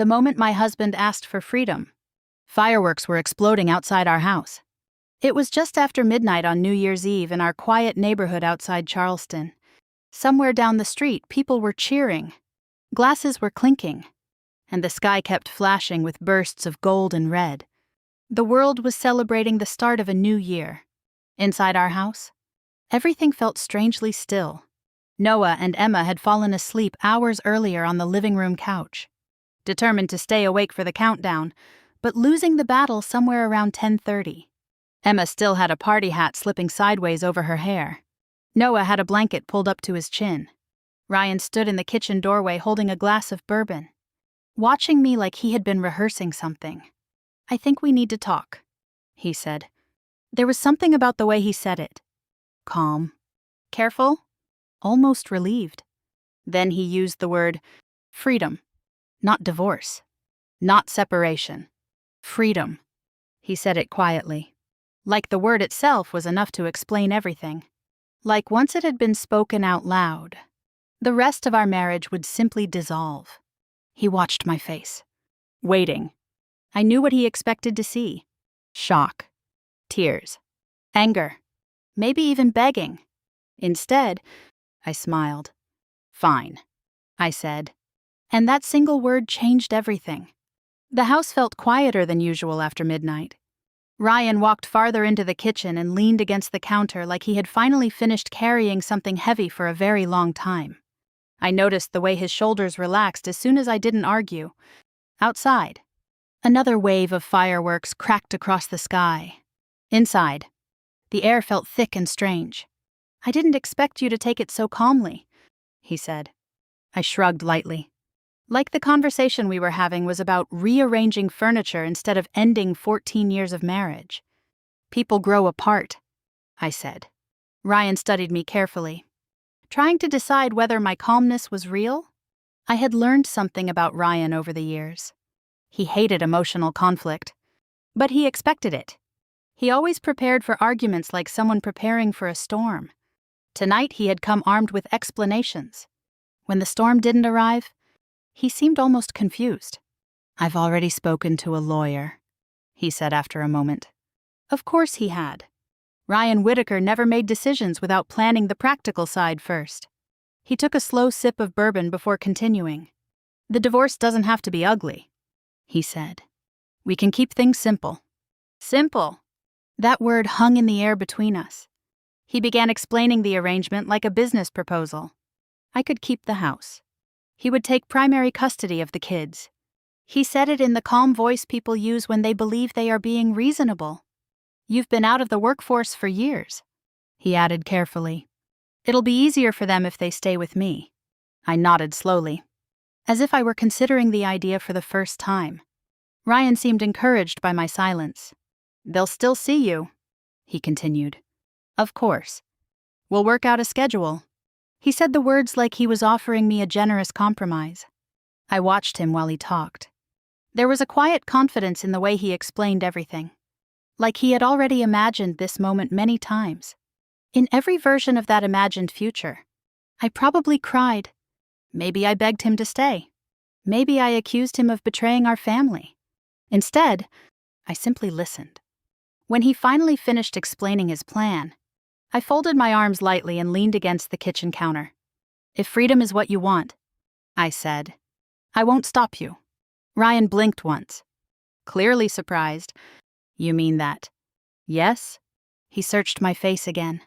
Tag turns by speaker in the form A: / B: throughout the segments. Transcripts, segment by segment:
A: The moment my husband asked for freedom, fireworks were exploding outside our house. It was just after midnight on New Year's Eve in our quiet neighborhood outside Charleston. Somewhere down the street, people were cheering. Glasses were clinking, and the sky kept flashing with bursts of gold and red. The world was celebrating the start of a new year. Inside our house, everything felt strangely still. Noah and Emma had fallen asleep hours earlier on the living room couch, determined to stay awake for the countdown, but losing the battle somewhere around 10:30. Emma still had a party hat slipping sideways over her hair. Noah had a blanket pulled up to his chin. Ryan stood in the kitchen doorway holding a glass of bourbon, watching me like he had been rehearsing something. "I think we need to talk," he said. There was something about the way he said it. Calm, careful, almost relieved. Then he used the word freedom, not divorce, not separation. Freedom. He said it quietly, like the word itself was enough to explain everything. Like once it had been spoken out loud, the rest of our marriage would simply dissolve. He watched my face, waiting. I knew what he expected to see. Shock, tears, anger, maybe even begging. Instead, I smiled. "Fine," I said. And that single word changed everything. The house felt quieter than usual after midnight. Ryan walked farther into the kitchen and leaned against the counter like he had finally finished carrying something heavy for a very long time. I noticed the way his shoulders relaxed as soon as I didn't argue. Outside, another wave of fireworks cracked across the sky. Inside, the air felt thick and strange. "I didn't expect you to take it so calmly," he said. I shrugged lightly. Like the conversation we were having was about rearranging furniture instead of ending 14 years of marriage. "People grow apart," I said. Ryan studied me carefully, trying to decide whether my calmness was real. I had learned something about Ryan over the years. He hated emotional conflict, but he expected it. He always prepared for arguments like someone preparing for a storm. Tonight he had come armed with explanations. When the storm didn't arrive, he seemed almost confused. "I've already spoken to a lawyer," he said after a moment. Of course he had. Ryan Whitaker never made decisions without planning the practical side first. He took a slow sip of bourbon before continuing. "The divorce doesn't have to be ugly," he said. "We can keep things simple." Simple. That word hung in the air between us. He began explaining the arrangement like a business proposal. I could keep the house. He would take primary custody of the kids. He said it in the calm voice people use when they believe they are being reasonable. "You've been out of the workforce for years," he added carefully. "It'll be easier for them if they stay with me." I nodded slowly, as if I were considering the idea for the first time. Ryan seemed encouraged by my silence. "They'll still see you," he continued. "Of course. We'll work out a schedule." He said the words like he was offering me a generous compromise. I watched him while he talked. There was a quiet confidence in the way he explained everything, like he had already imagined this moment many times. In every version of that imagined future, I probably cried. Maybe I begged him to stay. Maybe I accused him of betraying our family. Instead, I simply listened. When he finally finished explaining his plan, I folded my arms lightly and leaned against the kitchen counter. "If freedom is what you want," I said, "I won't stop you." Ryan blinked once, clearly surprised. "You mean that?" "Yes?" He searched my face again,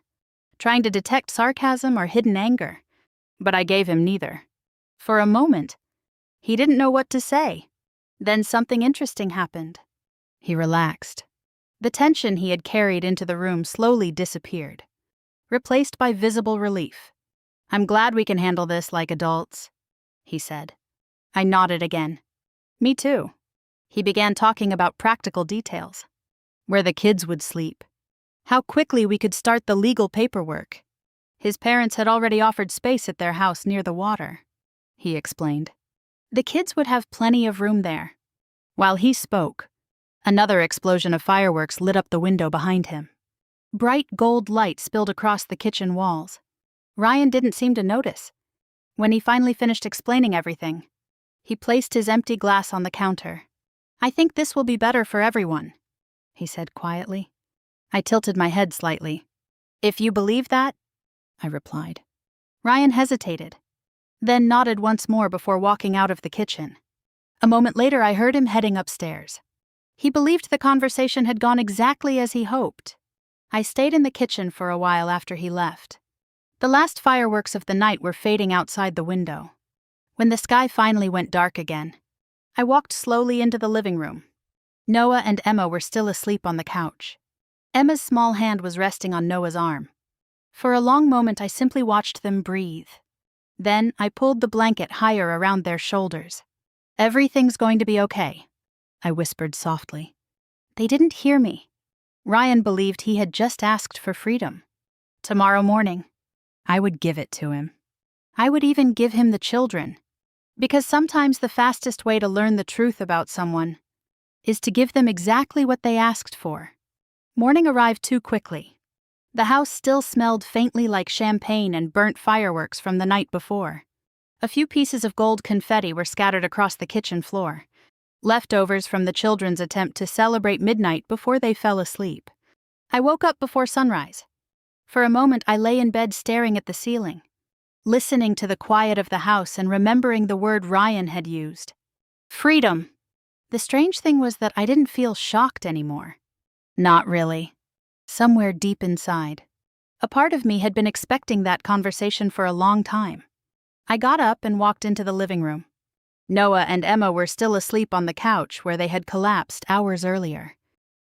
A: trying to detect sarcasm or hidden anger, but I gave him neither. For a moment, he didn't know what to say. Then something interesting happened. He relaxed. The tension he had carried into the room slowly disappeared, replaced by visible relief. "I'm glad we can handle this like adults," he said. I nodded again. "Me too." He began talking about practical details. Where the kids would sleep. How quickly we could start the legal paperwork. His parents had already offered space at their house near the water, he explained. The kids would have plenty of room there. While he spoke, another explosion of fireworks lit up the window behind him. Bright gold light spilled across the kitchen walls. Ryan didn't seem to notice. When he finally finished explaining everything, He placed his empty glass on the counter. "I think this will be better for everyone," he said quietly. I tilted my head slightly. "If you believe that," I replied. Ryan hesitated, then nodded once more before walking out of the kitchen. A moment later, I heard him heading upstairs. He believed the conversation had gone exactly as he hoped. I stayed in the kitchen for a while after he left. The last fireworks of the night were fading outside the window. When the sky finally went dark again, I walked slowly into the living room. Noah and Emma were still asleep on the couch. Emma's small hand was resting on Noah's arm. For a long moment, I simply watched them breathe. Then I pulled the blanket higher around their shoulders. "Everything's going to be okay," I whispered softly. They didn't hear me. Ryan believed he had just asked for freedom. Tomorrow morning, I would give it to him. I would even give him the children. Because sometimes the fastest way to learn the truth about someone is to give them exactly what they asked for. Morning arrived too quickly. The house still smelled faintly like champagne and burnt fireworks from the night before. A few pieces of gold confetti were scattered across the kitchen floor, leftovers from the children's attempt to celebrate midnight before they fell asleep. I woke up before sunrise. For a moment, I lay in bed staring at the ceiling, listening to the quiet of the house and remembering the word Ryan had used. Freedom. The strange thing was that I didn't feel shocked anymore. Not really. Somewhere deep inside, a part of me had been expecting that conversation for a long time. I got up and walked into the living room. Noah and Emma were still asleep on the couch where they had collapsed hours earlier.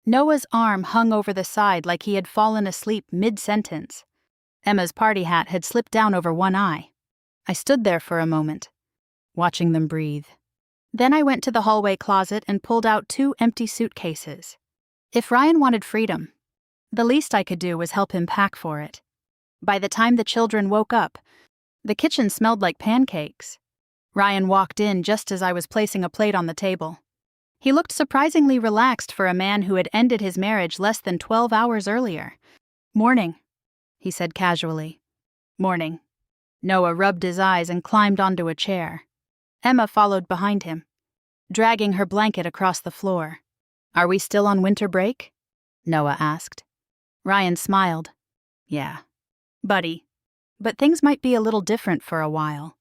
A: Noah's arm hung over the side like he had fallen asleep mid-sentence. Emma's party hat had slipped down over one eye. I stood there for a moment, watching them breathe. Then I went to the hallway closet and pulled out 2 empty suitcases. If Ryan wanted freedom, the least I could do was help him pack for it. By the time the children woke up, the kitchen smelled like pancakes. Ryan walked in just as I was placing a plate on the table. He looked surprisingly relaxed for a man who had ended his marriage less than 12 hours earlier. "Morning," he said casually. "Morning." Noah rubbed his eyes and climbed onto a chair. Emma followed behind him, dragging her blanket across the floor. "Are we still on winter break?" Noah asked. Ryan smiled. "Yeah, buddy. But things might be a little different for a while."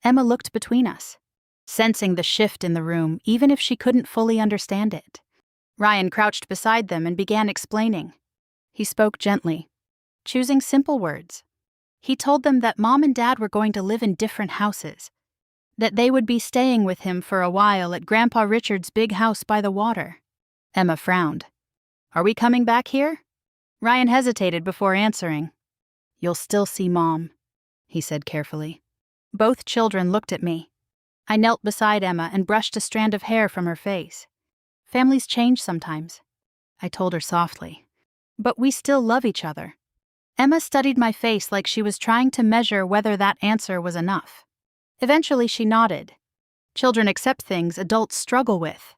A: Emma looked between us, sensing the shift in the room, even if she couldn't fully understand it. Ryan crouched beside them and began explaining. He spoke gently, choosing simple words. He told them that Mom and Dad were going to live in different houses, that they would be staying with him for a while at Grandpa Richard's big house by the water. Emma frowned. "Are we coming back here?" Ryan hesitated before answering. "You'll still see Mom," he said carefully. Both children looked at me. I knelt beside Emma and brushed a strand of hair from her face. "Families change sometimes," I told her softly. "But we still love each other." Emma studied my face like she was trying to measure whether that answer was enough. Eventually she nodded. Children accept things adults struggle with.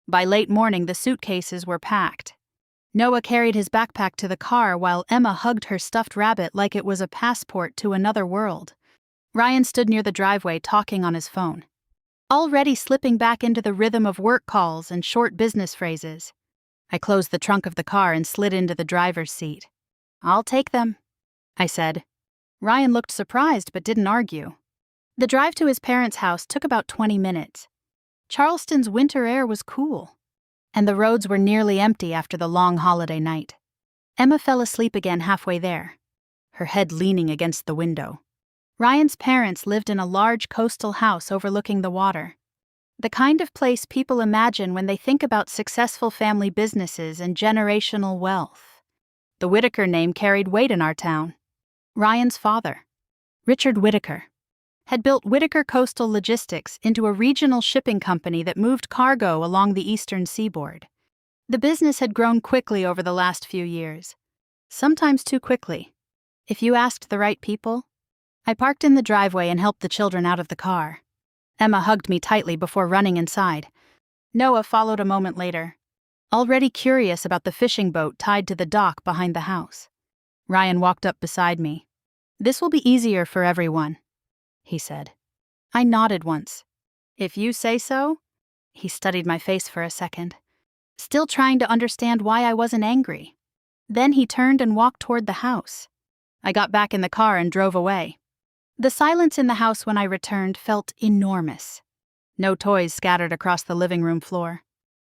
A: By late morning, the suitcases were packed. Noah carried his backpack to the car while Emma hugged her stuffed rabbit like it was a passport to another world. Ryan stood near the driveway talking on his phone, already slipping back into the rhythm of work calls and short business phrases. I closed the trunk of the car and slid into the driver's seat. "I'll take them," I said. Ryan looked surprised but didn't argue. The drive to his parents' house took about 20 minutes. Charleston's winter air was cool, and the roads were nearly empty after the long holiday night. Emma fell asleep again halfway there, her head leaning against the window. Ryan's parents lived in a large coastal house overlooking the water. The kind of place people imagine when they think about successful family businesses and generational wealth. The Whitaker name carried weight in our town. Ryan's father, Richard Whitaker, had built Whitaker Coastal Logistics into a regional shipping company that moved cargo along the eastern seaboard. The business had grown quickly over the last few years, sometimes too quickly. If you asked the right people. I parked in the driveway and helped the children out of the car. Emma hugged me tightly before running inside. Noah followed a moment later, already curious about the fishing boat tied to the dock behind the house. Ryan walked up beside me. "This will be easier for everyone," he said. I nodded once. If you say so? He studied my face for a second, still trying to understand why I wasn't angry. Then he turned and walked toward the house. I got back in the car and drove away. The silence in the house when I returned felt enormous. No toys scattered across the living room floor.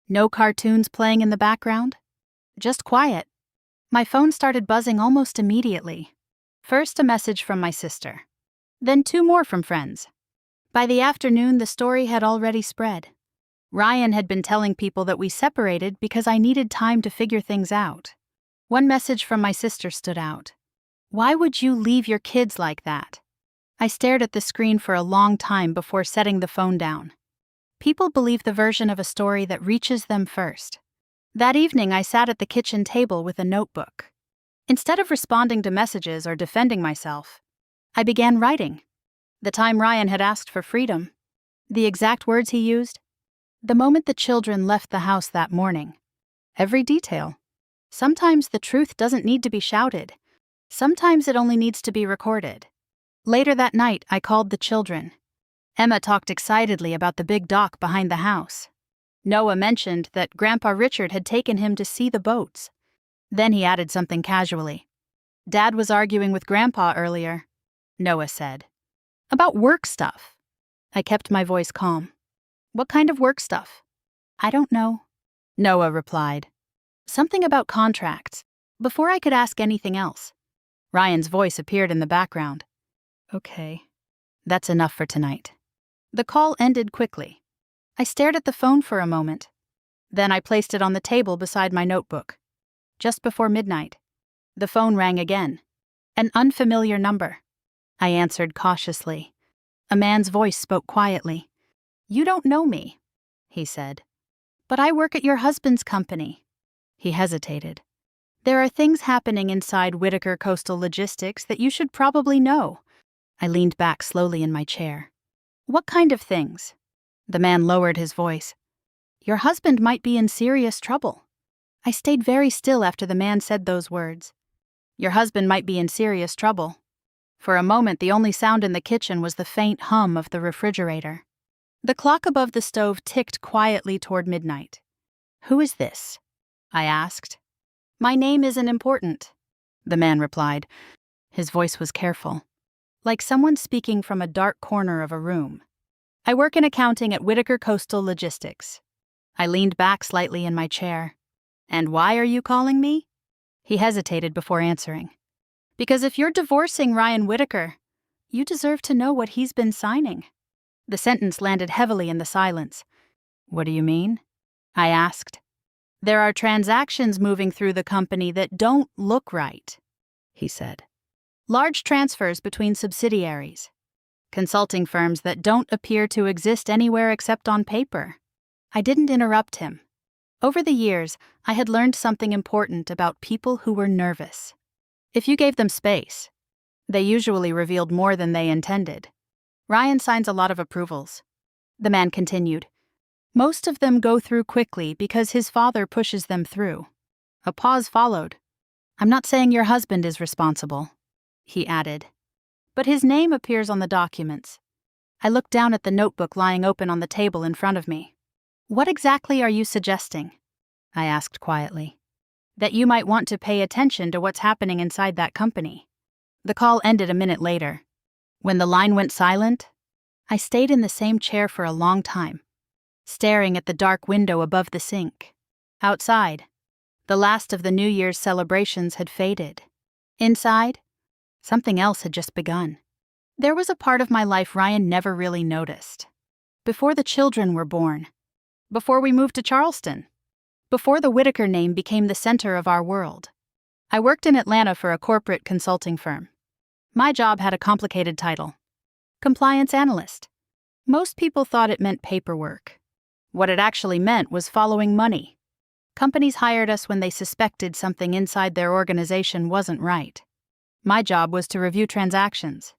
A: No cartoons playing in the background. Just quiet. My phone started buzzing almost immediately. First a message from my sister. Then 2 more from friends. By the afternoon, the story had already spread. Ryan had been telling people that we separated because I needed time to figure things out. One message from my sister stood out. "Why would you leave your kids like that?" I stared at the screen for a long time before setting the phone down. People believe the version of a story that reaches them first. That evening, I sat at the kitchen table with a notebook. Instead of responding to messages or defending myself, I began writing. The time Ryan had asked for freedom. The exact words he used. The moment the children left the house that morning. Every detail. Sometimes the truth doesn't need to be shouted. Sometimes it only needs to be recorded. Later that night, I called the children. Emma talked excitedly about the big dock behind the house. Noah mentioned that Grandpa Richard had taken him to see the boats. Then he added something casually. "Dad was arguing with Grandpa earlier," Noah said. "About work stuff." I kept my voice calm. "What kind of work stuff?" "I don't know," Noah replied. "Something about contracts." Before I could ask anything else, Ryan's voice appeared in the background. "Okay, that's enough for tonight." The call ended quickly. I stared at the phone for a moment. Then I placed it on the table beside my notebook. Just before midnight, the phone rang again. An unfamiliar number. I answered cautiously. A man's voice spoke quietly. "You don't know me," he said. "But I work at your husband's company." He hesitated. "There are things happening inside Whitaker Coastal Logistics that you should probably know." I leaned back slowly in my chair. "What kind of things?" The man lowered his voice. "Your husband might be in serious trouble." I stayed very still after the man said those words. Your husband might be in serious trouble. For a moment, the only sound in the kitchen was the faint hum of the refrigerator. The clock above the stove ticked quietly toward midnight. "Who is this?" I asked. "My name isn't important," the man replied. His voice was careful, like someone speaking from a dark corner of a room. "I work in accounting at Whitaker Coastal Logistics." I leaned back slightly in my chair. "And why are you calling me?" He hesitated before answering. "Because if you're divorcing Ryan Whitaker, you deserve to know what he's been signing." The sentence landed heavily in the silence. "What do you mean?" I asked. "There are transactions moving through the company that don't look right," he said. "Large transfers between subsidiaries. Consulting firms that don't appear to exist anywhere except on paper." I didn't interrupt him. Over the years, I had learned something important about people who were nervous. If you gave them space, they usually revealed more than they intended. "Ryan signs a lot of approvals," the man continued. "Most of them go through quickly because his father pushes them through." A pause followed. "I'm not saying your husband is responsible," he added. "But his name appears on the documents." I looked down at the notebook lying open on the table in front of me. "What exactly are you suggesting?" I asked quietly. "That you might want to pay attention to what's happening inside that company." The call ended a minute later. When the line went silent, I stayed in the same chair for a long time, staring at the dark window above the sink. Outside, the last of the New Year's celebrations had faded. Inside, something else had just begun. There was a part of my life Ryan never really noticed. Before the children were born. Before we moved to Charleston. Before the Whitaker name became the center of our world. I worked in Atlanta for a corporate consulting firm. My job had a complicated title. Compliance analyst. Most people thought it meant paperwork. What it actually meant was following money. Companies hired us when they suspected something inside their organization wasn't right. My job was to review transactions,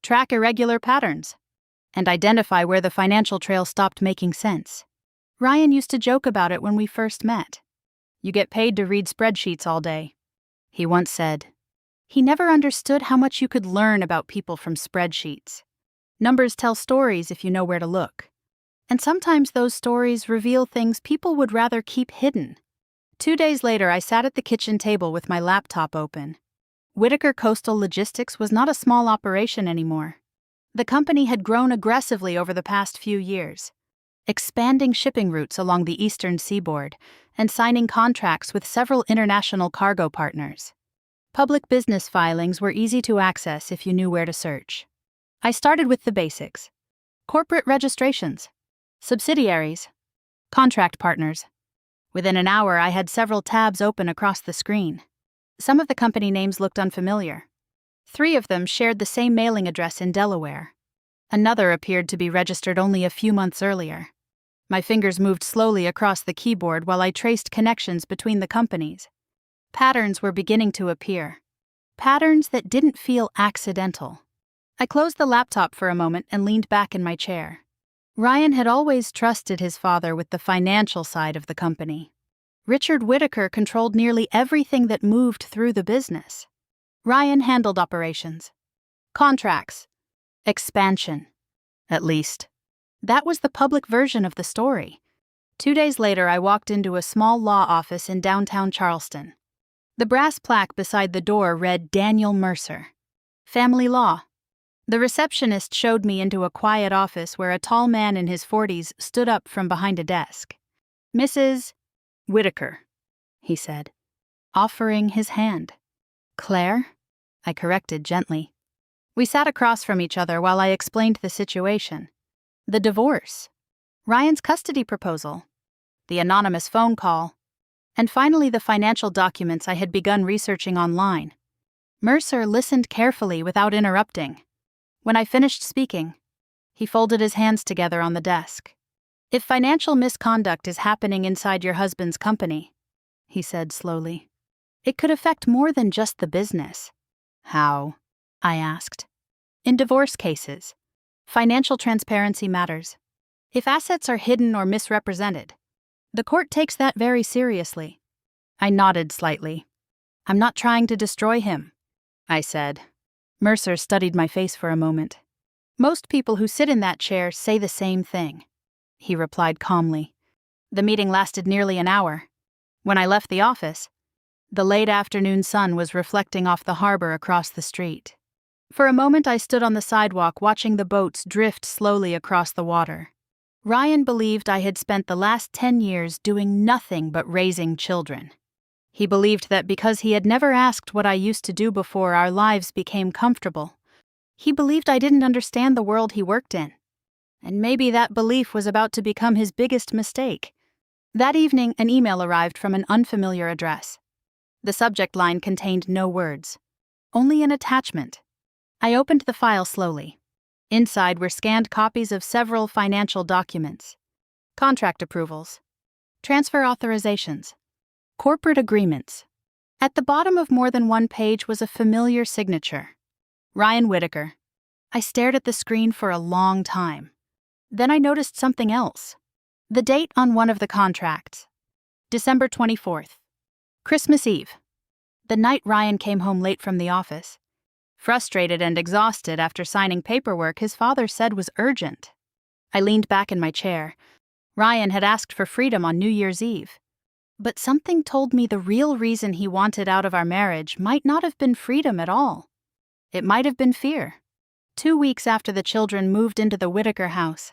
A: track irregular patterns, and identify where the financial trail stopped making sense. Ryan used to joke about it when we first met. "You get paid to read spreadsheets all day," he once said. He never understood how much you could learn about people from spreadsheets. Numbers tell stories if you know where to look. And sometimes those stories reveal things people would rather keep hidden. 2 days later, I sat at the kitchen table with my laptop open. Whitaker Coastal Logistics was not a small operation anymore. The company had grown aggressively over the past few years, expanding shipping routes along the eastern seaboard and signing contracts with several international cargo partners. Public business filings were easy to access if you knew where to search. I started with the basics: corporate registrations, subsidiaries, contract partners. Within an hour, I had several tabs open across the screen. Some of the company names looked unfamiliar. 3 of them shared the same mailing address in Delaware. Another appeared to be registered only a few months earlier. My fingers moved slowly across the keyboard while I traced connections between the companies. Patterns were beginning to appear. Patterns that didn't feel accidental. I closed the laptop for a moment and leaned back in my chair. Ryan had always trusted his father with the financial side of the company. Richard Whitaker controlled nearly everything that moved through the business. Ryan handled operations, contracts, expansion. At least, that was the public version of the story. 2 days later, I walked into a small law office in downtown Charleston. The brass plaque beside the door read Daniel Mercer, Family Law. The receptionist showed me into a quiet office where a tall man in his 40s stood up from behind a desk. "Mrs. Whitaker," he said, offering his hand. "Claire?" I corrected gently. We sat across from each other while I explained the situation. The divorce, Ryan's custody proposal, the anonymous phone call, and finally the financial documents I had begun researching online. Mercer listened carefully without interrupting. When I finished speaking, he folded his hands together on the desk. "If financial misconduct is happening inside your husband's company," he said slowly, "it could affect more than just the business." "How?" I asked. "In divorce cases, financial transparency matters. If assets are hidden or misrepresented, the court takes that very seriously." I nodded slightly. "I'm not trying to destroy him," I said. Mercer studied my face for a moment. "Most people who sit in that chair say the same thing," he replied calmly. The meeting lasted nearly an hour. When I left the office, the late afternoon sun was reflecting off the harbor across the street. For a moment I stood on the sidewalk watching the boats drift slowly across the water. Ryan believed I had spent the last 10 years doing nothing but raising children. He believed that because he had never asked what I used to do before our lives became comfortable, he believed I didn't understand the world he worked in. And maybe that belief was about to become his biggest mistake. That evening, an email arrived from an unfamiliar address. The subject line contained no words, only an attachment. I opened the file slowly. Inside were scanned copies of several financial documents: contract approvals, transfer authorizations, corporate agreements. At the bottom of more than one page was a familiar signature: Ryan Whitaker. I stared at the screen for a long time. Then I noticed something else. The date on one of the contracts: December 24th, Christmas Eve. The night Ryan came home late from the office. Frustrated and exhausted after signing paperwork his father said was urgent. I leaned back in my chair. Ryan had asked for freedom on New Year's Eve. But something told me the real reason he wanted out of our marriage might not have been freedom at all. It might have been fear. 2 weeks after the children moved into the Whitaker house,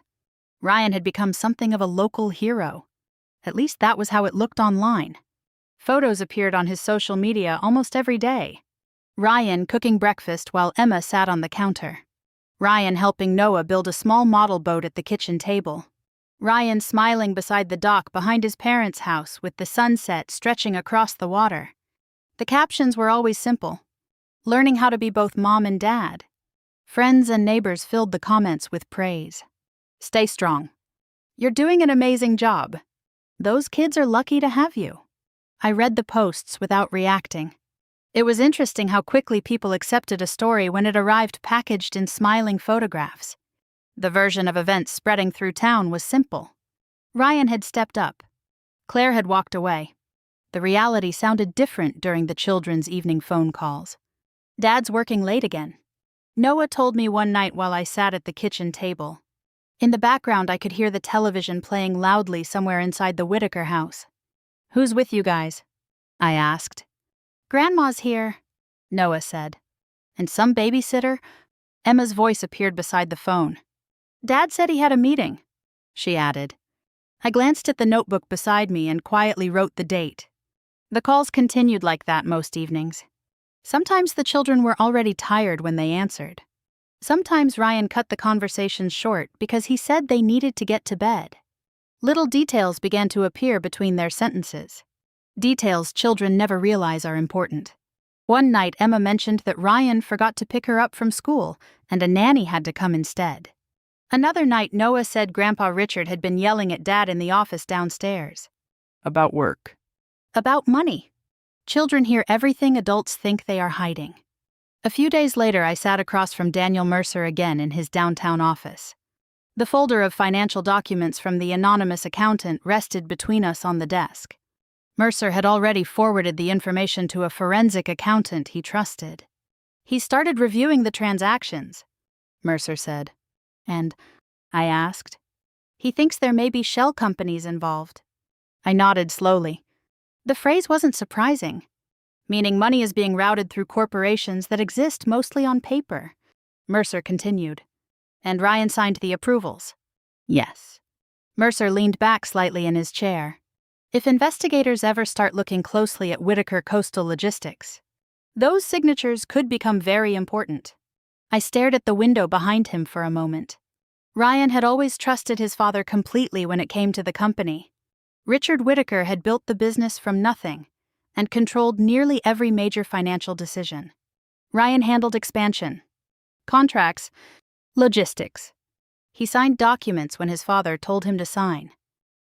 A: Ryan had become something of a local hero. At least that was how it looked online. Photos appeared on his social media almost every day. Ryan cooking breakfast while Emma sat on the counter. Ryan helping Noah build a small model boat at the kitchen table. Ryan smiling beside the dock behind his parents' house with the sunset stretching across the water. The captions were always simple: learning how to be both mom and dad. Friends and neighbors filled the comments with praise. "Stay strong. You're doing an amazing job. Those kids are lucky to have you." I read the posts without reacting. It was interesting how quickly people accepted a story when it arrived packaged in smiling photographs. The version of events spreading through town was simple. Ryan had stepped up. Claire had walked away. The reality sounded different during the children's evening phone calls. "Dad's working late again," Noah told me one night while I sat at the kitchen table. In the background, I could hear the television playing loudly somewhere inside the Whitaker house. "Who's with you guys?" I asked. "Grandma's here," Noah said. "And some babysitter?" Emma's voice appeared beside the phone. "Dad said he had a meeting," she added. I glanced at the notebook beside me and quietly wrote the date. The calls continued like that most evenings. Sometimes the children were already tired when they answered. Sometimes Ryan cut the conversations short because he said they needed to get to bed. Little details began to appear between their sentences. Details children never realize are important. One night, Emma mentioned that Ryan forgot to pick her up from school and a nanny had to come instead. Another night, Noah said Grandpa Richard had been yelling at Dad in the office downstairs.
B: About work.
A: About money. Children hear everything adults think they are hiding. A few days later, I sat across from Daniel Mercer again in his downtown office. The folder of financial documents from the anonymous accountant rested between us on the desk. Mercer had already forwarded the information to a forensic accountant he trusted. "He started reviewing the transactions," Mercer said. "And?" I asked. "He thinks there may be shell companies involved." I nodded slowly. The phrase wasn't surprising, meaning money is being routed through corporations that exist mostly on paper. Mercer continued. "And Ryan signed the approvals?" "Yes." Mercer leaned back slightly in his chair. "If investigators ever start looking closely at Whitaker Coastal Logistics, those signatures could become very important." I stared at the window behind him for a moment. Ryan had always trusted his father completely when it came to the company. Richard Whitaker had built the business from nothing and controlled nearly every major financial decision. Ryan handled expansion, contracts, logistics. He signed documents when his father told him to sign.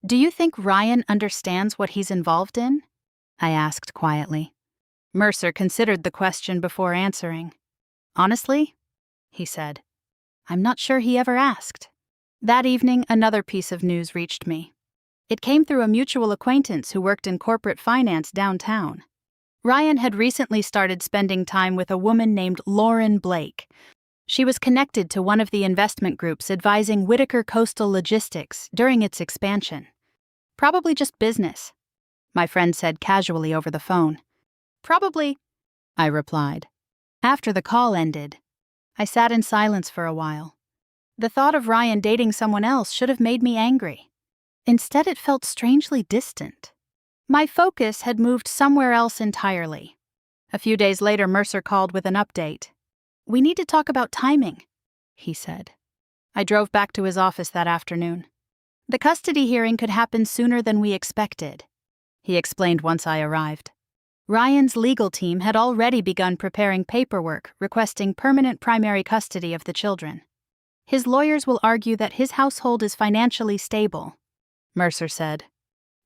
A: "Do you think Ryan understands what he's involved in?" I asked quietly. Mercer considered the question before answering. "Honestly," he said, "I'm not sure he ever asked." That evening, another piece of news reached me. It came through a mutual acquaintance who worked in corporate finance downtown. Ryan had recently started spending time with a woman named Lauren Blake. She was connected to one of the investment groups advising Whitaker Coastal Logistics during its expansion. "Probably just business," my friend said casually over the phone. "Probably," I replied. After the call ended, I sat in silence for a while. The thought of Ryan dating someone else should have made me angry. Instead, it felt strangely distant. My focus had moved somewhere else entirely. A few days later, Mercer called with an update. "We need to talk about timing," he said. I drove back to his office that afternoon. "The custody hearing could happen sooner than we expected," he explained once I arrived. Ryan's legal team had already begun preparing paperwork requesting permanent primary custody of the children. "His lawyers will argue that his household is financially stable," Mercer said.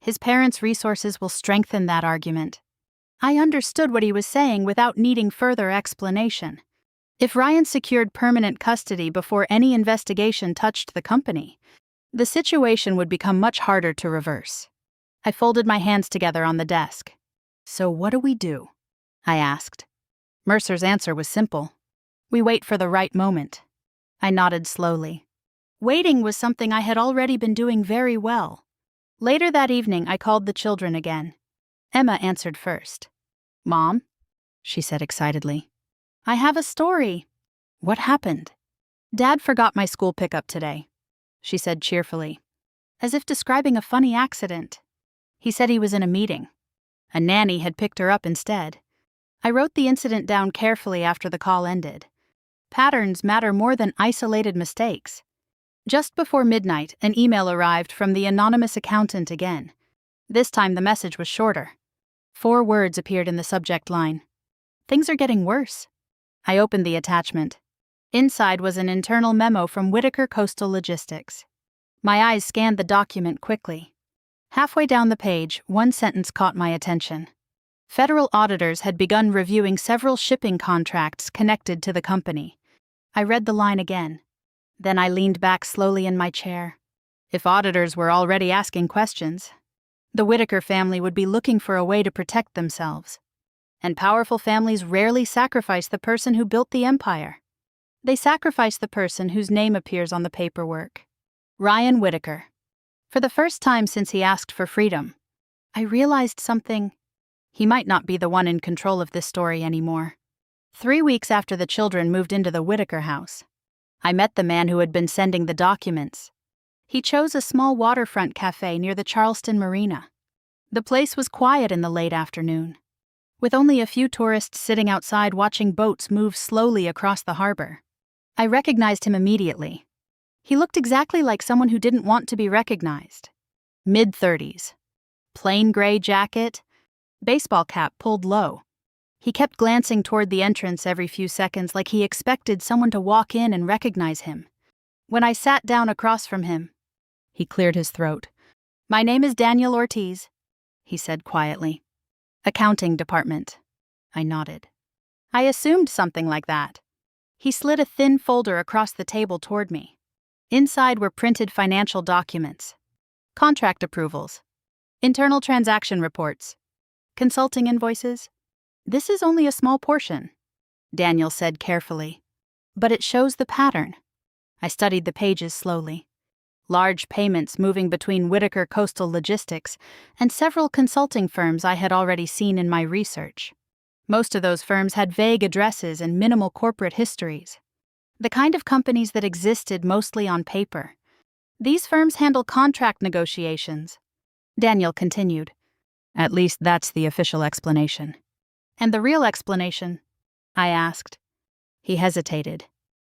A: "His parents' resources will strengthen that argument." I understood what he was saying without needing further explanation. If Ryan secured permanent custody before any investigation touched the company, the situation would become much harder to reverse. I folded my hands together on the desk. "So what do we do?" I asked. Mercer's answer was simple. "We wait for the right moment." I nodded slowly. Waiting was something I had already been doing very well. Later that evening, I called the children again. Emma answered first. "Mom," she said excitedly, "I have a story." "What happened?" "Dad forgot my school pickup today," she said cheerfully, as if describing a funny accident. "He said he was in a meeting. A nanny had picked her up instead." I wrote the incident down carefully after the call ended. Patterns matter more than isolated mistakes. Just before midnight, an email arrived from the anonymous accountant again. This time the message was shorter. 4 words appeared in the subject line. "Things are getting worse." I opened the attachment. Inside was an internal memo from Whitaker Coastal Logistics. My eyes scanned the document quickly. Halfway down the page, one sentence caught my attention. Federal auditors had begun reviewing several shipping contracts connected to the company. I read the line again. Then I leaned back slowly in my chair. If auditors were already asking questions, the Whitaker family would be looking for a way to protect themselves. And powerful families rarely sacrifice the person who built the empire. They sacrifice the person whose name appears on the paperwork. Ryan Whitaker. For the first time since he asked for freedom, I realized something. He might not be the one in control of this story anymore. 3 weeks after the children moved into the Whitaker house, I met the man who had been sending the documents. He chose a small waterfront cafe near the Charleston Marina. The place was quiet in the late afternoon, with only a few tourists sitting outside watching boats move slowly across the harbor. I recognized him immediately. He looked exactly like someone who didn't want to be recognized. Mid-30s. Plain gray jacket, baseball cap pulled low. He kept glancing toward the entrance every few seconds like he expected someone to walk in and recognize him. When I sat down across from him, he cleared his throat. "My name is Daniel Ortiz," he said quietly. "Accounting department." I nodded. I assumed something like that. He slid a thin folder across the table toward me. Inside were printed financial documents, contract approvals, internal transaction reports, consulting invoices. "This is only a small portion," Daniel said carefully, "but it shows the pattern." I studied the pages slowly. Large payments moving between Whitaker Coastal Logistics and several consulting firms I had already seen in my research. Most of those firms had vague addresses and minimal corporate histories, the kind of companies that existed mostly on paper. "These firms handle contract negotiations," Daniel continued. "At least that's the official explanation." "And the real explanation?" I asked. He hesitated.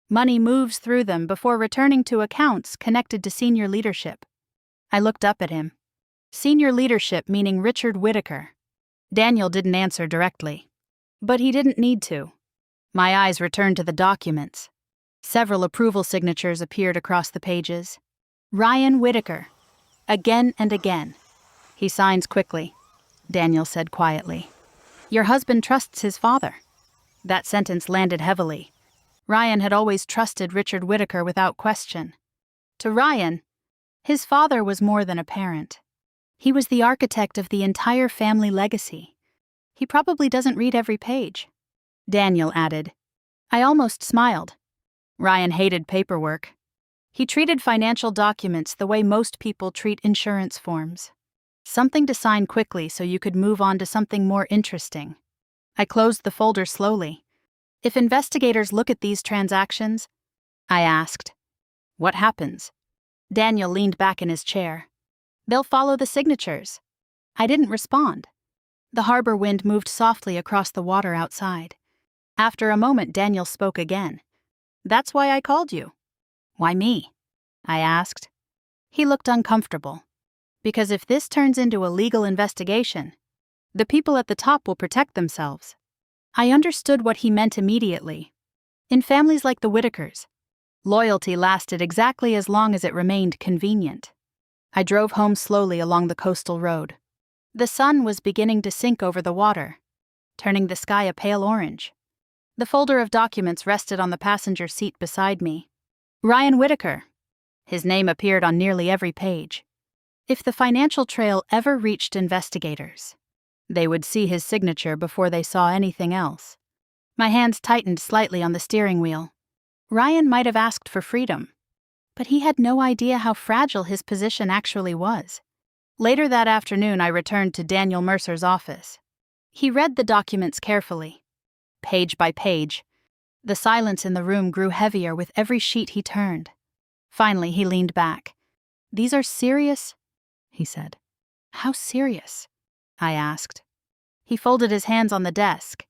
A: "Money moves through them before returning to accounts connected to senior leadership." I looked up at him. Senior leadership meaning Richard Whitaker. Daniel didn't answer directly, but he didn't need to. My eyes returned to the documents. Several approval signatures appeared across the pages. Ryan Whitaker. Again and again. "He signs quickly," Daniel said quietly. "Your husband trusts his father." That sentence landed heavily. Ryan had always trusted Richard Whitaker without question. To Ryan, his father was more than a parent. He was the architect of the entire family legacy. "He probably doesn't read every page," Daniel added. I almost smiled. Ryan hated paperwork. He treated financial documents the way most people treat insurance forms. Something to sign quickly so you could move on to something more interesting. I closed the folder slowly. "If investigators look at these transactions," I asked, "what happens?" Daniel leaned back in his chair. "They'll follow the signatures." I didn't respond. The harbor wind moved softly across the water outside. After a moment, Daniel spoke again. "That's why I called you." "Why me?" I asked. He looked uncomfortable. "Because if this turns into a legal investigation, the people at the top will protect themselves." I understood what he meant immediately. In families like the Whitakers, loyalty lasted exactly as long as it remained convenient. I drove home slowly along the coastal road. The sun was beginning to sink over the water, turning the sky a pale orange. The folder of documents rested on the passenger seat beside me. Ryan Whitaker. His name appeared on nearly every page. If the financial trail ever reached investigators, they would see his signature before they saw anything else. My hands tightened slightly on the steering wheel. Ryan might have asked for freedom, but he had no idea how fragile his position actually was. Later that afternoon, I returned to Daniel Mercer's office. He read the documents carefully, page by page. The silence in the room grew heavier with every sheet he turned. Finally, he leaned back. "These are serious?" he said. "How serious?" I asked. He folded his hands on the desk.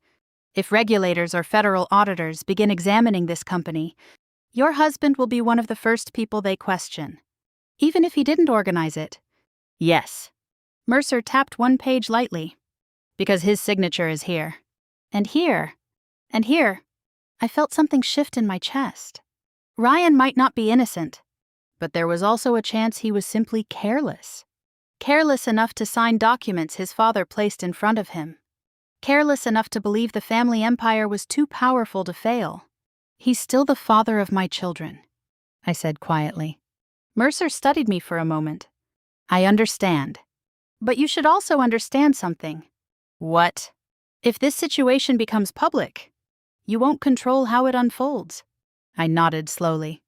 A: "If regulators or federal auditors begin examining this company, your husband will be one of the first people they question. Even if he didn't organize it." "Yes." Mercer tapped one page lightly. "Because his signature is here. And here. And here." I felt something shift in my chest. Ryan might not be innocent, but there was also a chance he was simply careless. Careless enough to sign documents his father placed in front of him. Careless enough to believe the family empire was too powerful to fail. "He's still the father of my children," I said quietly. Mercer studied me for a moment. "I understand. But you should also understand something." "What?" "If this situation becomes public, you won't control how it unfolds." I nodded slowly.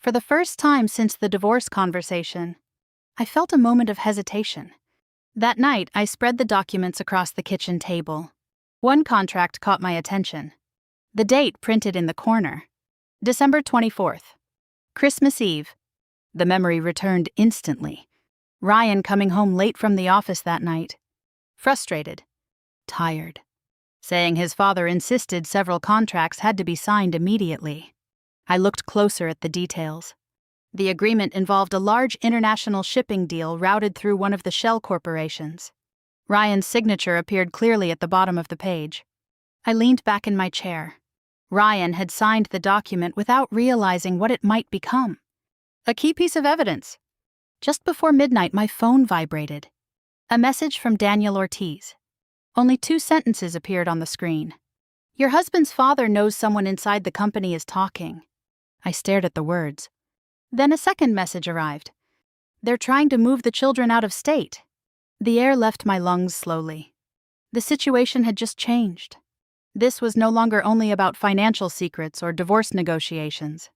A: For the first time since the divorce conversation, I felt a moment of hesitation. That night, I spread the documents across the kitchen table. One contract caught my attention. The date printed in the corner. December 24th. Christmas Eve. The memory returned instantly. Ryan coming home late from the office that night. Frustrated. Tired. Saying his father insisted several contracts had to be signed immediately. I looked closer at the details. The agreement involved a large international shipping deal routed through one of the shell corporations. Ryan's signature appeared clearly at the bottom of the page. I leaned back in my chair. Ryan had signed the document without realizing what it might become. A key piece of evidence. Just before midnight, my phone vibrated. A message from Daniel Ortiz. Only 2 sentences appeared on the screen. Your husband's father knows someone inside the company is talking. I stared at the words. Then a second message arrived. They're trying to move the children out of state. The air left my lungs slowly. The situation had just changed. This was no longer only about financial secrets or divorce negotiations.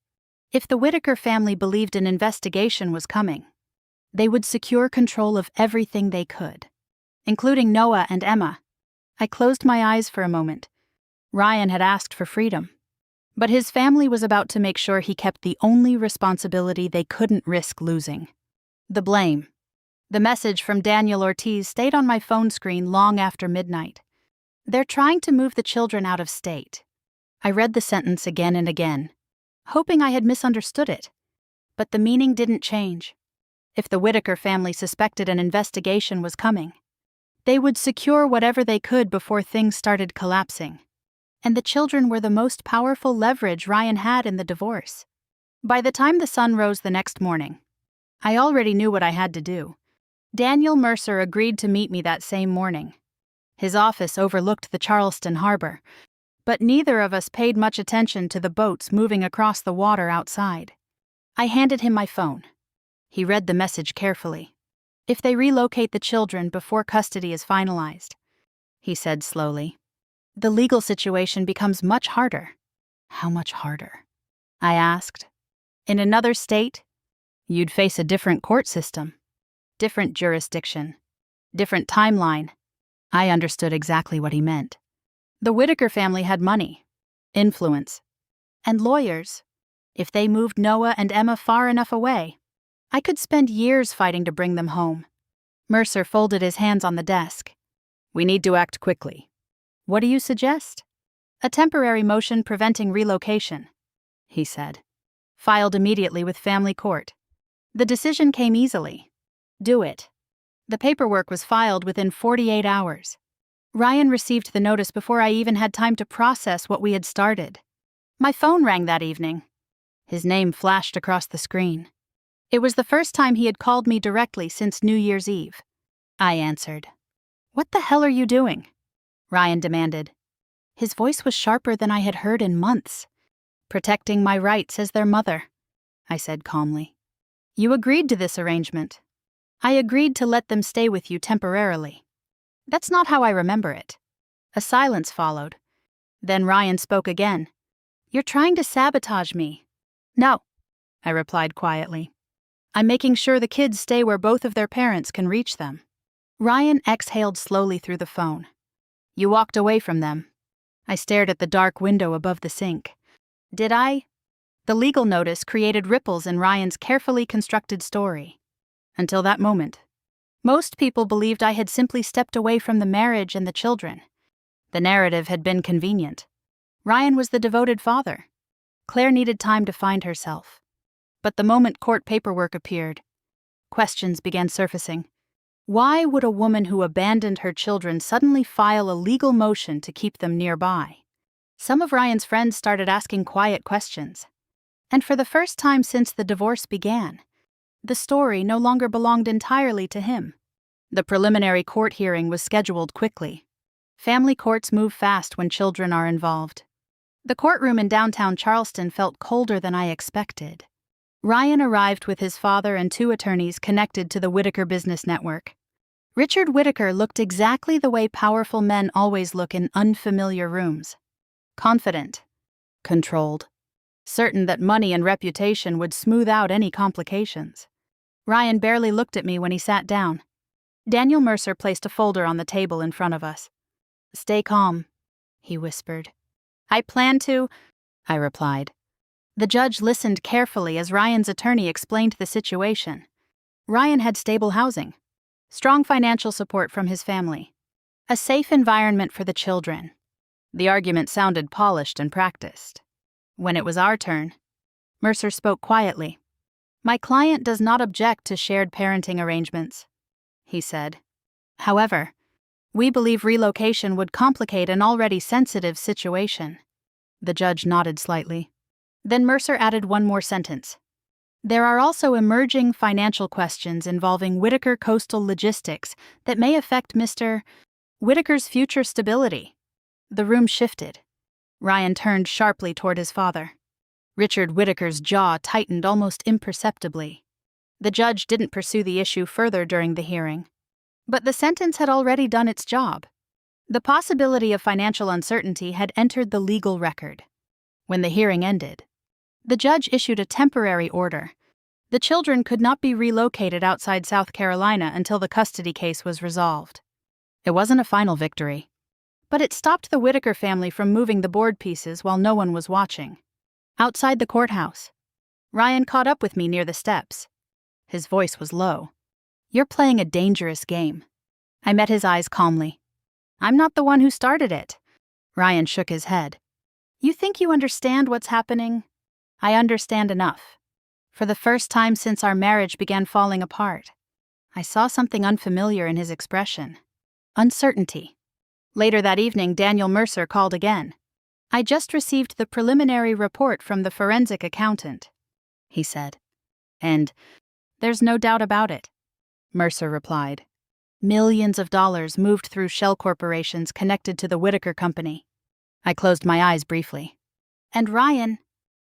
A: If the Whitaker family believed an investigation was coming, they would secure control of everything they could, including Noah and Emma. I closed my eyes for a moment. Ryan had asked for freedom, but his family was about to make sure he kept the only responsibility they couldn't risk losing: the blame. The message from Daniel Ortiz stayed on my phone screen long after midnight. They're trying to move the children out of state. I read the sentence again and again, hoping I had misunderstood it. But the meaning didn't change. If the Whitaker family suspected an investigation was coming, they would secure whatever they could before things started collapsing. And the children were the most powerful leverage Ryan had in the divorce. By the time the sun rose the next morning, I already knew what I had to do. Daniel Mercer agreed to meet me that same morning. His office overlooked the Charleston harbor, but neither of us paid much attention to the boats moving across the water outside. I handed him my phone. He read the message carefully. If they relocate the children before custody is finalized, he said slowly, the legal situation becomes much harder. How much harder? I asked. In another state, you'd face a different court system, different jurisdiction, different timeline. I understood exactly what he meant. The Whitaker family had money, influence, and lawyers. If they moved Noah and Emma far enough away, I could spend years fighting to bring them home. Mercer folded his hands on the desk. We need to act quickly. What do you suggest? A temporary motion preventing relocation, he said. Filed immediately with family court. The decision came easily. Do it. The paperwork was filed within 48 hours. Ryan received the notice before I even had time to process what we had started. My phone rang that evening. His name flashed across the screen. It was the first time he had called me directly since New Year's Eve. I answered. What the hell are you doing? Ryan demanded. His voice was sharper than I had heard in months. Protecting my rights as their mother, I said calmly. You agreed to this arrangement. I agreed to let them stay with you temporarily. That's not how I remember it. A silence followed. Then Ryan spoke again. You're trying to sabotage me. No, I replied quietly. I'm making sure the kids stay where both of their parents can reach them. Ryan exhaled slowly through the phone. You walked away from them. I stared at the dark window above the sink. Did I? The legal notice created ripples in Ryan's carefully constructed story. Until that moment, most people believed I had simply stepped away from the marriage and the children. The narrative had been convenient. Ryan was the devoted father. Claire needed time to find herself. But the moment court paperwork appeared, questions began surfacing. Why would a woman who abandoned her children suddenly file a legal motion to keep them nearby? Some of Ryan's friends started asking quiet questions. And for the first time since the divorce began, the story no longer belonged entirely to him. The preliminary court hearing was scheduled quickly. Family courts move fast when children are involved. The courtroom in downtown Charleston felt colder than I expected. Ryan arrived with his father and 2 attorneys connected to the Whitaker business network. Richard Whitaker looked exactly the way powerful men always look in unfamiliar rooms. Confident. Controlled. certain that money and reputation would smooth out any complications. Ryan barely looked at me when he sat down. Daniel Mercer placed a folder on the table in front of us. "Stay calm," he whispered. "I plan to," I replied. The judge listened carefully as Ryan's attorney explained the situation. Ryan had stable housing, strong financial support from his family, a safe environment for the children. The argument sounded polished and practiced. When it was our turn, Mercer spoke quietly. "My client does not object to shared parenting arrangements," he said. "However, we believe relocation would complicate an already sensitive situation." The judge nodded slightly. Then Mercer added one more sentence. "There are also emerging financial questions involving Whitaker Coastal Logistics that may affect Mr. Whitaker's future stability." The room shifted. Ryan turned sharply toward his father. Richard Whitaker's jaw tightened almost imperceptibly. The judge didn't pursue the issue further during the hearing. But the sentence had already done its job. The possibility of financial uncertainty had entered the legal record. When the hearing ended, the judge issued a temporary order. The children could not be relocated outside South Carolina until the custody case was resolved. It wasn't a final victory, but it stopped the Whitaker family from moving the board pieces while no one was watching. Outside the courthouse, Ryan caught up with me near the steps. His voice was low. "You're playing a dangerous game." I met his eyes calmly. "I'm not the one who started it." Ryan shook his head. "You think you understand what's happening?" "I understand enough. For the first time since our marriage began falling apart, I saw something unfamiliar in his expression. Uncertainty. Later that evening, Daniel Mercer called again. "I just received the preliminary report from the forensic accountant," he said. "And there's no doubt about it," Mercer replied. "Millions of dollars moved through shell corporations connected to the Whitaker Company." I closed my eyes briefly. "And Ryan,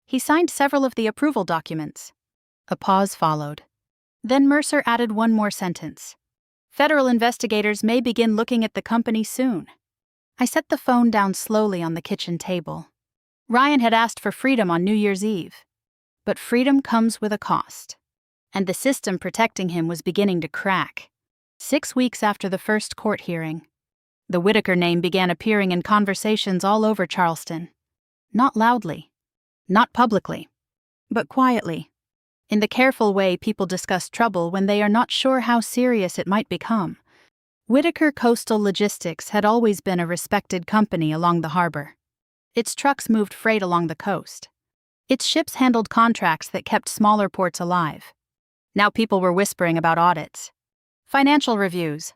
A: he signed several of the approval documents." A pause followed. Then Mercer added one more sentence. "Federal investigators may begin looking at the company soon." I set the phone down slowly on the kitchen table. Ryan had asked for freedom on New Year's Eve. But freedom comes with a cost. And the system protecting him was beginning to crack. 6 weeks after the first court hearing, the Whitaker name began appearing in conversations all over Charleston. Not loudly, not publicly, but quietly, in the careful way people discuss trouble when they are not sure how serious it might become. Whitaker Coastal Logistics had always been a respected company along the harbor. Its trucks moved freight along the coast. Its ships handled contracts that kept smaller ports alive. Now people were whispering about audits, financial reviews,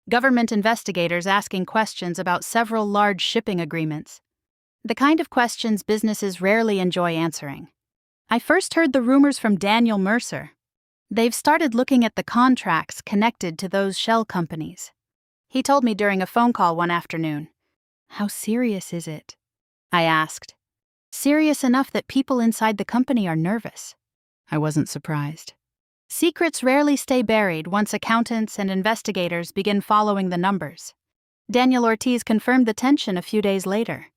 A: government investigators asking questions about several large shipping agreements. The kind of questions businesses rarely enjoy answering. I first heard the rumors from Daniel Mercer. They've started looking at the contracts connected to those shell companies. He told me during a phone call one afternoon. "How serious is it?" I asked. "Serious enough that people inside the company are nervous." I wasn't surprised. Secrets rarely stay buried once accountants and investigators begin following the numbers. Daniel Ortiz confirmed the tension a few days later.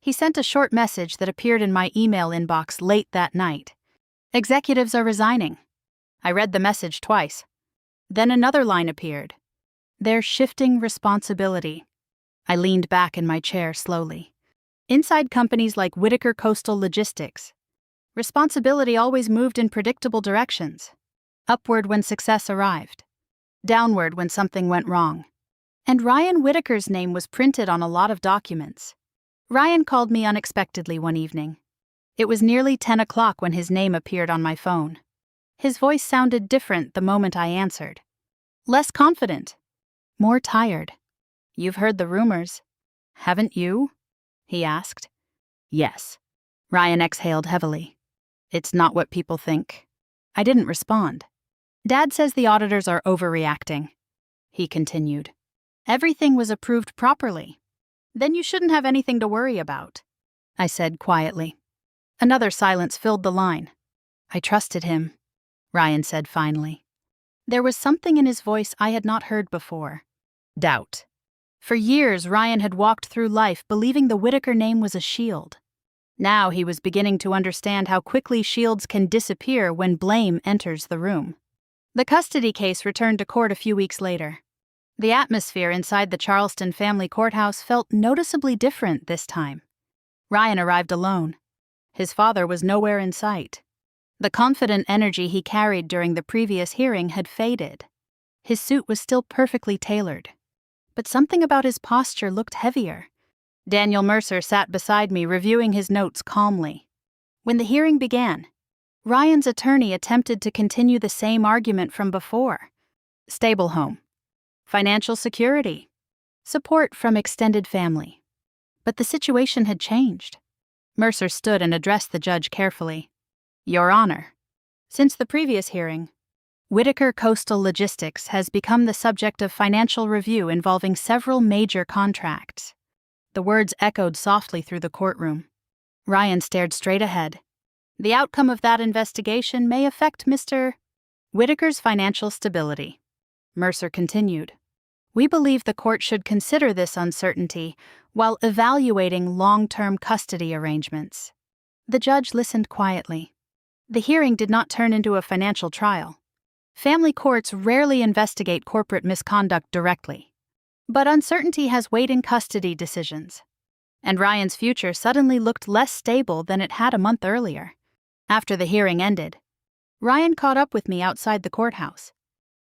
A: He sent a short message that appeared in my email inbox late that night. "Executives are resigning." I read the message twice. Then another line appeared. "They're shifting responsibility." I leaned back in my chair slowly. Inside companies like Whitaker Coastal Logistics, responsibility always moved in predictable directions. Upward when success arrived, downward when something went wrong. And Ryan Whitaker's name was printed on a lot of documents. Ryan called me unexpectedly one evening. It was nearly 10 o'clock when his name appeared on my phone. His voice sounded different the moment I answered. Less confident. More tired. "You've heard the rumors, haven't you?" he asked. "Yes." Ryan exhaled heavily. "It's not what people think." I didn't respond. "Dad says the auditors are overreacting," he continued. "Everything was approved properly. Then you shouldn't have anything to worry about," I said quietly. Another silence filled the line. "I trusted him," Ryan said finally. There was something in his voice I had not heard before. Doubt. For years, Ryan had walked through life believing the Whitaker name was a shield. Now he was beginning to understand how quickly shields can disappear when blame enters the room. The custody case returned to court a few weeks later. The atmosphere inside the Charleston family courthouse felt noticeably different this time. Ryan arrived alone. His father was nowhere in sight. The confident energy he carried during the previous hearing had faded. His suit was still perfectly tailored, but something about his posture looked heavier. Daniel Mercer sat beside me, reviewing his notes calmly. When the hearing began, Ryan's attorney attempted to continue the same argument from before. Stable home, financial security, support from extended family. But the situation had changed. Mercer stood and addressed the judge carefully. Your Honor, since the previous hearing, Whitaker Coastal Logistics has become the subject of financial review involving several major contracts. The words echoed softly through the courtroom. Ryan stared straight ahead. The outcome of that investigation may affect Mr. Whitaker's financial stability. Mercer continued. We believe the court should consider this uncertainty while evaluating long-term custody arrangements. The judge listened quietly. The hearing did not turn into a financial trial. Family courts rarely investigate corporate misconduct directly. But uncertainty has weight in custody decisions. And Ryan's future suddenly looked less stable than it had a month earlier. After the hearing ended, Ryan caught up with me outside the courthouse.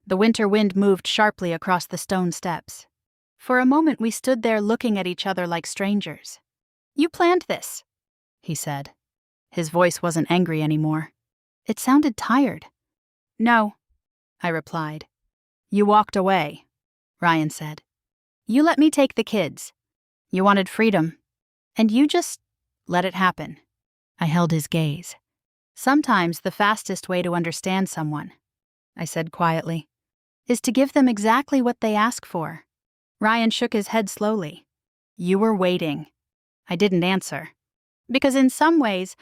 A: The winter wind moved sharply across the stone steps. For a moment we stood there looking at each other like strangers. You planned this, he said. His voice wasn't angry anymore. It sounded tired. No, I replied. You walked away, Ryan said. You let me take the kids. You wanted freedom. And you just let it happen. I held his gaze. Sometimes the fastest way to understand someone, I said quietly, is to give them exactly what they ask for. Ryan shook his head slowly. You were waiting. I didn't answer. Because in some ways,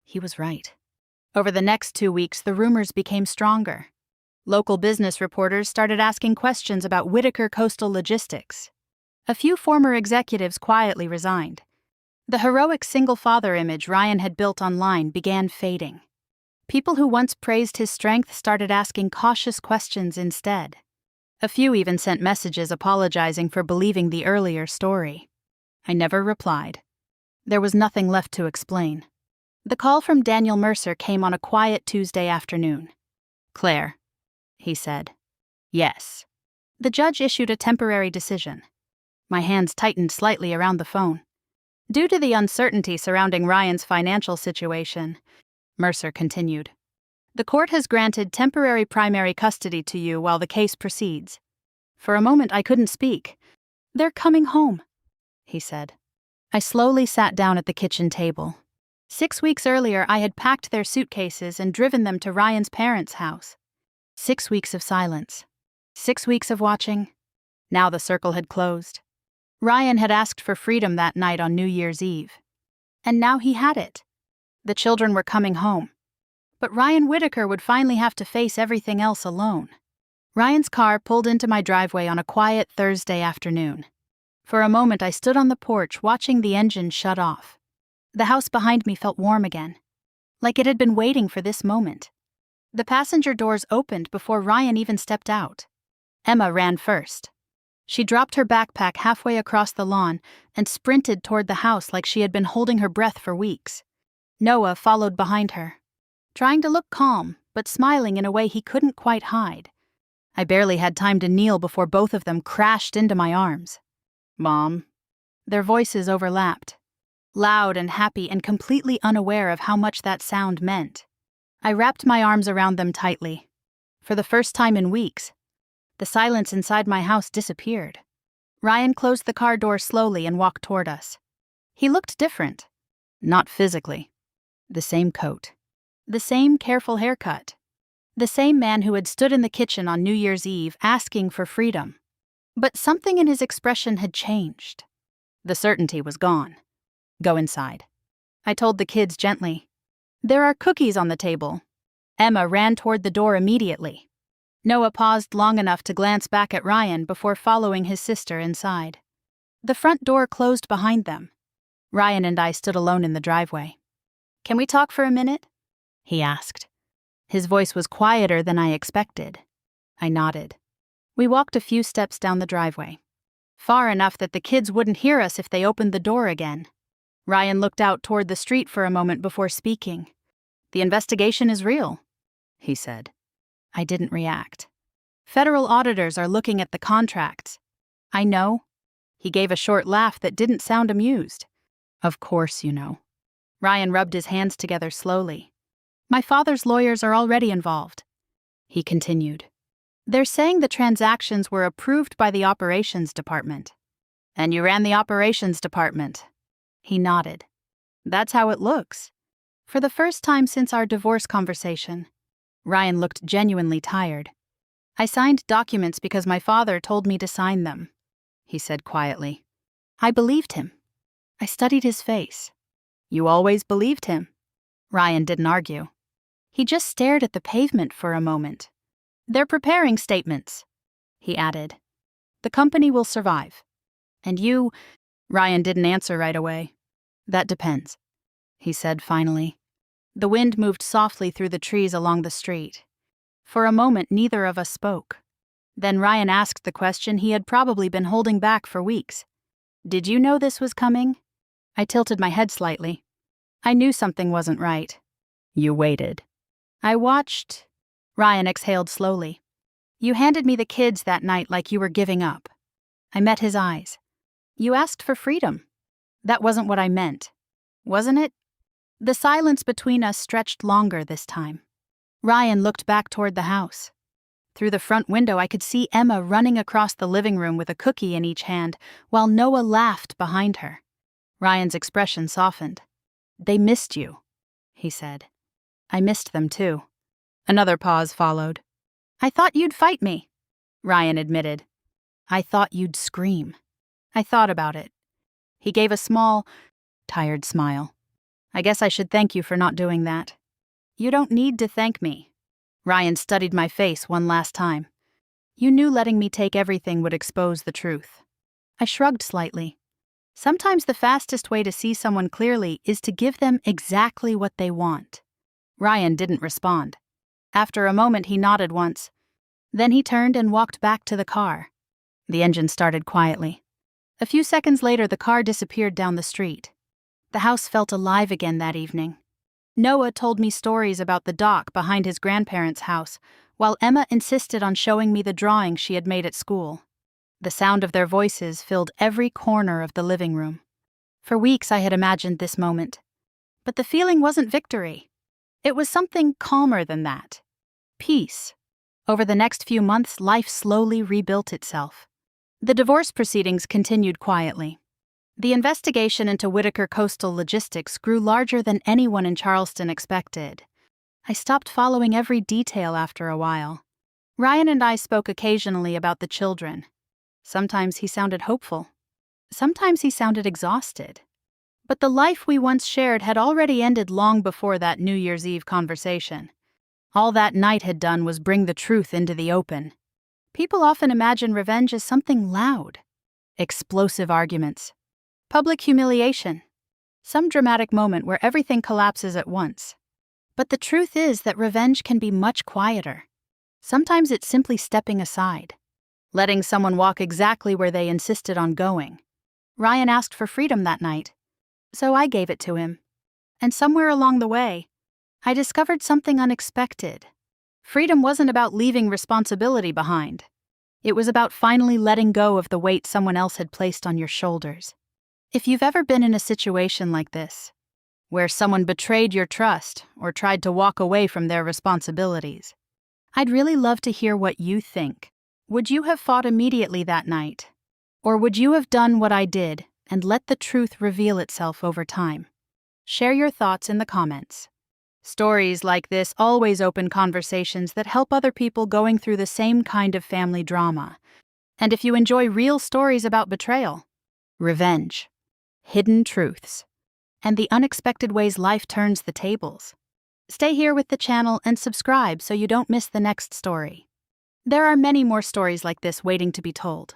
A: he was right. Over the next 2 weeks, the rumors became stronger. Local business reporters started asking questions about Whitaker Coastal Logistics. A few former executives quietly resigned. The heroic single-father image Ryan had built online began fading. People who once praised his strength started asking cautious questions instead. A few even sent messages apologizing for believing the earlier story. I never replied. There was nothing left to explain. The call from Daniel Mercer came on a quiet Tuesday afternoon. Claire, he said. Yes. The judge issued a temporary decision. My hands tightened slightly around the phone. Due to the uncertainty surrounding Ryan's financial situation, Mercer continued, the court has granted temporary primary custody to you while the case proceeds. For a moment I couldn't speak. They're coming home, he said. I slowly sat down at the kitchen table. 6 weeks earlier I had packed their suitcases and driven them to Ryan's parents' house. 6 weeks of silence. 6 weeks of watching. Now the circle had closed. Ryan had asked for freedom that night on New Year's Eve. And now he had it. The children were coming home. But Ryan Whitaker would finally have to face everything else alone. Ryan's car pulled into my driveway on a quiet Thursday afternoon. For a moment I stood on the porch watching the engine shut off. The house behind me felt warm again, like it had been waiting for this moment. The passenger doors opened before Ryan even stepped out. Emma ran first. She dropped her backpack halfway across the lawn and sprinted toward the house like she had been holding her breath for weeks. Noah followed behind her, trying to look calm, but smiling in a way he couldn't quite hide. I barely had time to kneel before both of them crashed into my arms. Mom. Their voices overlapped, loud and happy and completely unaware of how much that sound meant. I wrapped my arms around them tightly. For the first time in weeks, the silence inside my house disappeared. Ryan closed the car door slowly and walked toward us. He looked different. Not physically. The same coat. The same careful haircut. The same man who had stood in the kitchen on New Year's Eve asking for freedom. But something in his expression had changed. The certainty was gone. Go inside. I told the kids gently. There are cookies on the table. Emma ran toward the door immediately. Noah paused long enough to glance back at Ryan before following his sister inside. The front door closed behind them. Ryan and I stood alone in the driveway. "Can we talk for a minute?" he asked. His voice was quieter than I expected. I nodded. We walked a few steps down the driveway, far enough that the kids wouldn't hear us if they opened the door again. Ryan looked out toward the street for a moment before speaking. "The investigation is real," he said. I didn't react. "Federal auditors are looking at the contracts." "I know." He gave a short laugh that didn't sound amused. "Of course you know." Ryan rubbed his hands together slowly. "My father's lawyers are already involved," he continued. "They're saying the transactions were approved by the operations department." "And you ran the operations department?" He nodded. "That's how it looks." For the first time since our divorce conversation, Ryan looked genuinely tired. "I signed documents because my father told me to sign them," he said quietly. I believed him. I studied his face. "You always believed him?" Ryan didn't argue. He just stared at the pavement for a moment. "They're preparing statements," he added. "The company will survive. And you—" Ryan didn't answer right away. "That depends," he said finally. The wind moved softly through the trees along the street. For a moment, neither of us spoke. Then Ryan asked the question he had probably been holding back for weeks. "Did you know this was coming?" I tilted my head slightly. I knew something wasn't right. "You waited." "I watched." Ryan exhaled slowly. "You handed me the kids that night like you were giving up." I met his eyes. "You asked for freedom." "That wasn't what I meant." "Wasn't it?" The silence between us stretched longer this time. Ryan looked back toward the house. Through the front window, I could see Emma running across the living room with a cookie in each hand, while Noah laughed behind her. Ryan's expression softened. "They missed you," he said. "I missed them too." Another pause followed. "I thought you'd fight me," Ryan admitted. "I thought you'd scream." I thought about it. He gave a small, tired smile. "I guess I should thank you for not doing that." "You don't need to thank me." Ryan studied my face one last time. "You knew letting me take everything would expose the truth." I shrugged slightly. Sometimes the fastest way to see someone clearly is to give them exactly what they want. Ryan didn't respond. After a moment, he nodded once. Then he turned and walked back to the car. The engine started quietly. A few seconds later, the car disappeared down the street. The house felt alive again that evening. Noah told me stories about the dock behind his grandparents' house, while Emma insisted on showing me the drawings she had made at school. The sound of their voices filled every corner of the living room. For weeks I had imagined this moment. But the feeling wasn't victory. It was something calmer than that. Peace. Over the next few months, life slowly rebuilt itself. The divorce proceedings continued quietly. The investigation into Whitaker Coastal Logistics grew larger than anyone in Charleston expected. I stopped following every detail after a while. Ryan and I spoke occasionally about the children. Sometimes he sounded hopeful. Sometimes he sounded exhausted. But the life we once shared had already ended long before that New Year's Eve conversation. All that night had done was bring the truth into the open. People often imagine revenge as something loud. Explosive arguments. Public humiliation. Some dramatic moment where everything collapses at once. But the truth is that revenge can be much quieter. Sometimes it's simply stepping aside. Letting someone walk exactly where they insisted on going. Ryan asked for freedom that night, so I gave it to him. And somewhere along the way, I discovered something unexpected. Freedom wasn't about leaving responsibility behind. It was about finally letting go of the weight someone else had placed on your shoulders. If you've ever been in a situation like this, where someone betrayed your trust or tried to walk away from their responsibilities, I'd really love to hear what you think. Would you have fought immediately that night? Or would you have done what I did and let the truth reveal itself over time? Share your thoughts in the comments. Stories like this always open conversations that help other people going through the same kind of family drama. And if you enjoy real stories about betrayal, revenge, hidden truths, and the unexpected ways life turns the tables, stay here with the channel and subscribe so you don't miss the next story. There are many more stories like this waiting to be told.